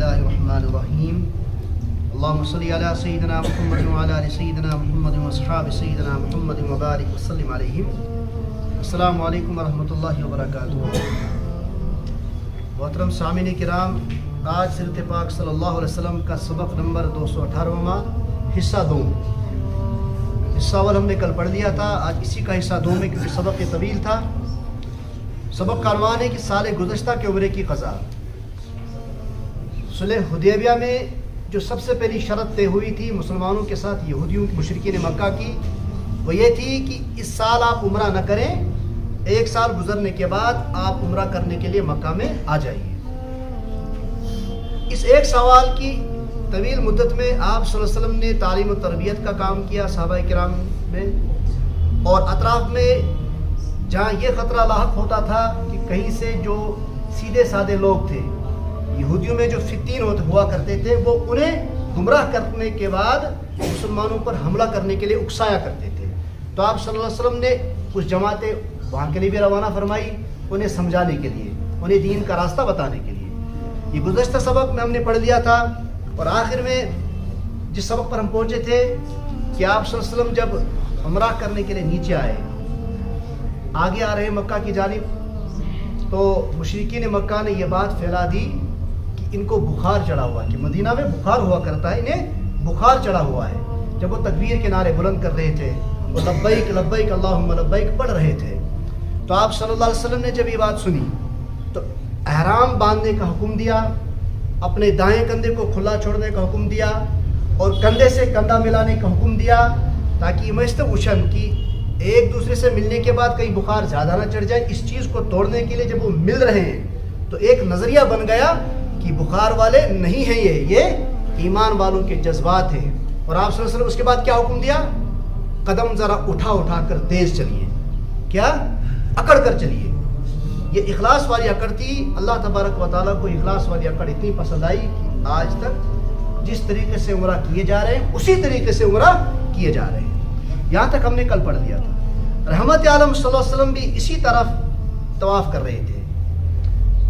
الله الرحمن الرحيم اللهم صل على سيدنا محمد وعلى آل سيدنا محمد وأصحاب سيدنا محمد وبارك وسلم عليهم. السلام علیکم ورحمۃ اللہ وبرکاتہ. محترم سامعین کرام، آج سیرت پاک صلی اللہ علیہ وسلم کا سبق نمبر 218واں حصہ 2. حصہ اول ہم نے کل پڑھ لیا تھا، آج اسی کا حصہ 2 میں، کیونکہ سبق طویل تھا. سبق کا عنوان ہے کہ سال گزشتہ کے عمرے کی قضا. صلح حدیبیہ میں جو سب سے پہلی شرط طے ہوئی تھی مسلمانوں کے ساتھ یہودیوں کی مشرکین مکہ کی، وہ یہ تھی کہ اس سال آپ عمرہ نہ کریں، 1 سال گزرنے کے بعد آپ عمرہ کرنے کے لیے مکہ میں آ جائیے. اس ایک سوال کی طویل مدت میں آپ صلی اللہ علیہ وسلم نے تعلیم و تربیت کا کام کیا صحابہ کرام میں، اور اطراف میں جہاں یہ خطرہ لاحق ہوتا تھا کہ کہیں سے جو سیدھے سادے لوگ تھے، یہودیوں میں جو فتین ہوا کرتے تھے، وہ انہیں گمراہ کرنے کے بعد مسلمانوں پر حملہ کرنے کے لیے اکسایا کرتے تھے. تو آپ صلی اللہ علیہ وسلم نے کچھ جماعتیں وہاں کے لیے بھی روانہ فرمائی، انہیں سمجھانے کے لیے، انہیں دین کا راستہ بتانے کے لیے. یہ گزشتہ سبق میں ہم نے پڑھ لیا تھا، اور آخر میں جس سبق پر ہم پہنچے تھے کہ آپ صلی اللہ علیہ وسلم جب عمرہ کرنے کے لیے نیچے آئے، آگے آ رہے مکہ کی جانب، تو مشرکین مکہ نے یہ بات پھیلا دی کہ ان کو بخار چڑھا ہوا ہے، کہ مدینہ میں بخار ہوا کرتا ہے، انہیں بخار چڑھا ہوا ہے. جب وہ تکبیر کے نعرے بلند کر رہے تھے، وہ لبیک لبیک اللہم لبیک پڑھ رہے تھے، تو آپ صلی اللہ علیہ وسلم نے جب یہ بات سنی تو احرام باندھنے کا حکم دیا، اپنے دائیں کندھے کو کھلا چھوڑنے کا حکم دیا، اور کندھے سے کندھا ملانے کا حکم دیا، تاکہ یہ مجھتے اوشن کی ایک دوسرے سے ملنے کے بعد کہیں بخار زیادہ نہ چڑھ جائے. اس چیز کو توڑنے کے لیے جب وہ مل رہے ہیں تو ایک نظریہ بن گیا کہ بخار والے نہیں ہیں، یہ ایمان والوں کے جذبات ہیں. اور آپ صلی اللہ علیہ وسلم اس کے بعد کیا حکم دیا؟ قدم ذرا اٹھا کر تیز چلیے، کیا اکڑ کر چلیے. یہ اخلاص والی اکڑ تھی. اللہ تبارک و تعالیٰ کو اخلاص والی اکڑ اتنی پسند آئی کہ آج تک جس طریقے سے عمرہ کیے جا رہے ہیں اسی طریقے سے عمرہ کیے جا رہے ہیں. یہاں تک ہم نے کل پڑھ لیا تھا. رحمت عالم صلی اللہ علیہ وسلم بھی اسی طرف طواف کر رہے تھے،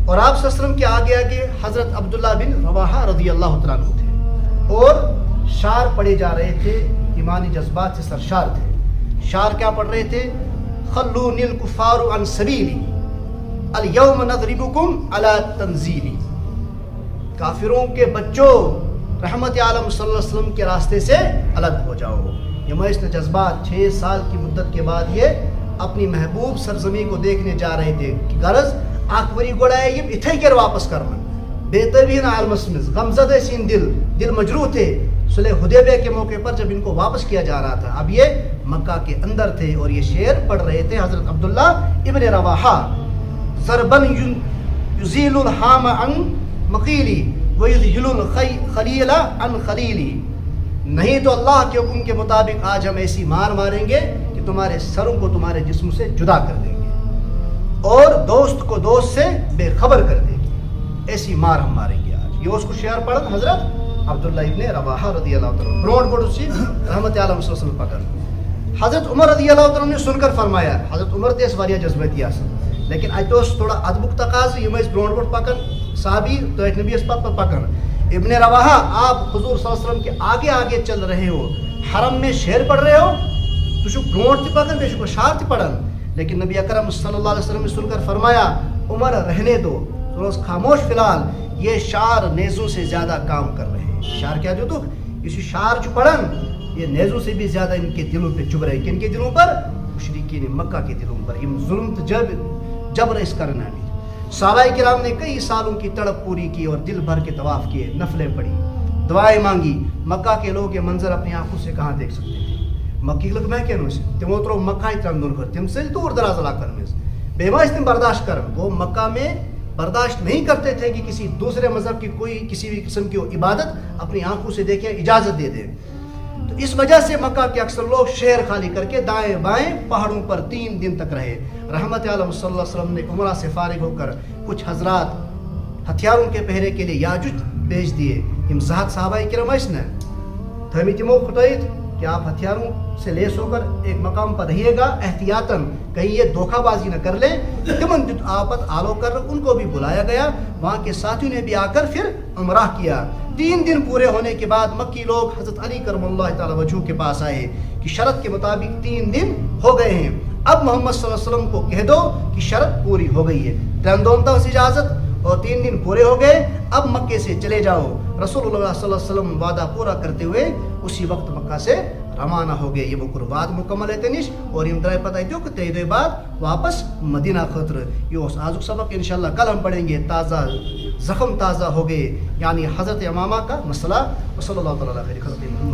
اور آپ صلی اللہ علیہ وسلم کے آگے آگے حضرت عبداللہ بن رواحہ رضی اللہ تعالیٰ عنہ تھے، اور شعر پڑھے جا رہے تھے، ایمانی جذبات سے سرشار تھے. شعر کیا پڑھ رہے تھے؟ خلونی الکفار عن سبیلی الیوم نضربکم علی تنزیلی. کافروں کے بچوں، رحمت عالم صلی اللہ علیہ وسلم کے راستے سے الگ ہو جاؤ. یہ مشن جذبات 6 سال کی مدت کے بعد یہ اپنی محبوب سرزمین کو دیکھنے جا رہے تھے کہ غرض آخری گوڑائے یہ اتھے کر واپس کرنا. بے طبین عالمس میں غمزدہ سین دل مجروح تھے. صلح حدیبیہ کے موقع پر جب ان کو واپس کیا جا رہا تھا، اب یہ مکہ کے اندر تھے اور یہ شعر پڑھ رہے تھے حضرت عبداللہ ابن رواحہ. ضربن یزیل الحام عن مقیلی ویذہل الخلیل عن خلیلی. نہیں تو اللہ کے حکم کے مطابق آج ہم ایسی مار ماریں گے کہ تمہارے سروں کو تمہارے جسم سے جدا کر دیں گے، اور دوست کو دوست سے بے خبر کر دیں گے. ایسی مار ہم ماریں گے آج. یہ اس کو شعر پڑھ حضرت عبداللہ ابن رواحہ رضی اللہ تعالیٰ برونڈ بڑھ اسی رحمت عالم صلی اللہ علیہ وسلم پکڑ. حضرت عمر رضی اللہ تعالیٰ نے سن کر فرمایا، حضرت عمر تیس واریہ جذبتی آسن، لیکن اتوس تھوڑا ادبک تقاض یہ میں برونڈ بڑھ پکن صحابی تو ایک نبی اس پر پکن. ابن رواحہ، آپ حضور صلی اللہ علیہ وسلم کے آگے آگے چل رہے ہو، حرم میں شعر پڑھ رہے ہو، تو شو برونڈ تی پکن بے شو شعر تی پڑھن. لیکن نبی اکرم صلی اللہ علیہ وسلم نے سن کر فرمایا، عمر رہنے دو، تھوڑا خاموش، فی الحال یہ شعر نیزوں سے زیادہ کام کر رہے ہیں. شعر کیا جو تو اس شعر جو پڑھن یہ نیزوں سے بھی زیادہ ان کے دلوں پہ چبھ رہے. کن کے دلوں پر؟ مشرکین مکہ کے دلوں پر. یہ ظلم جبر اس کرنا بھی. صحابہ کرام نے کئی سالوں کی تڑپ پوری کی اور دل بھر کے طواف کیے، نفلیں پڑھی، دعائیں مانگی. مکہ کے لوگ یہ منظر اپنی آنکھوں سے کہاں دیکھ سکتے تھے؟ مکی لوگ میں کہنوں سے تم اترو مکہ ہی ترندن کر تم سے دور دراز علاقہ میں بے ماش تم برداشت کر. وہ مکہ میں برداشت نہیں کرتے تھے کہ کسی دوسرے مذہب کی کوئی کسی بھی قسم کی عبادت اپنی آنکھوں سے دیکھے، اجازت دے دیں. تو اس وجہ سے مکہ کے اکثر لوگ شہر خالی کر کے دائیں بائیں پہاڑوں پر 3 دن تک رہے. رحمت عالم صلی اللہ علیہ وسلم نے عمرہ سے فارغ ہو کر کچھ حضرات ہتھیاروں کے پہرے کے لیے یاجوج بھیج دیے. ہم صحابہ کرام اس نے تھمی تمو خطائیت کہ آپ ہتھیاروں سے لیس ہو کر ایک مقام پر رہیے گا احتیاطاً، کہیں یہ دھوکہ بازی نہ کر لیں. تمن دیت آپت آلو کر، ان کو بھی بلایا گیا. وہاں کے ساتھیوں نے بھی آ کر پھر عمرہ کیا. 3 دن پورے ہونے کے بعد مکی لوگ حضرت علی کرم اللہ تعالی وجہ کے پاس آئے کہ شرط کے مطابق 3 دن ہو گئے ہیں، اب محمد صلی اللہ علیہ وسلم کو کہہ دو کہ شرط پوری ہو گئی ہے. تندومتا اجازت اور 3 دن پورے ہو گئے، اب مکے سے چلے جاؤ. رسول اللہ صلی اللہ علیہ وسلم وعدہ پورا کرتے ہوئے اسی وقت مکہ سے روانہ ہو گئے. یہ وہ قربات مکمل ہے تنش اور یہ درائے پتہ ہے کہ تیدے بعد واپس مدینہ خطر. یہ اس آزک سبق انشاءاللہ کل ہم پڑھیں گے. تازہ زخم تازہ ہو گئے، یعنی حضرت امامہ کا مسئلہ. وصلی اللہ تعالیٰ علیہ خلق محمد.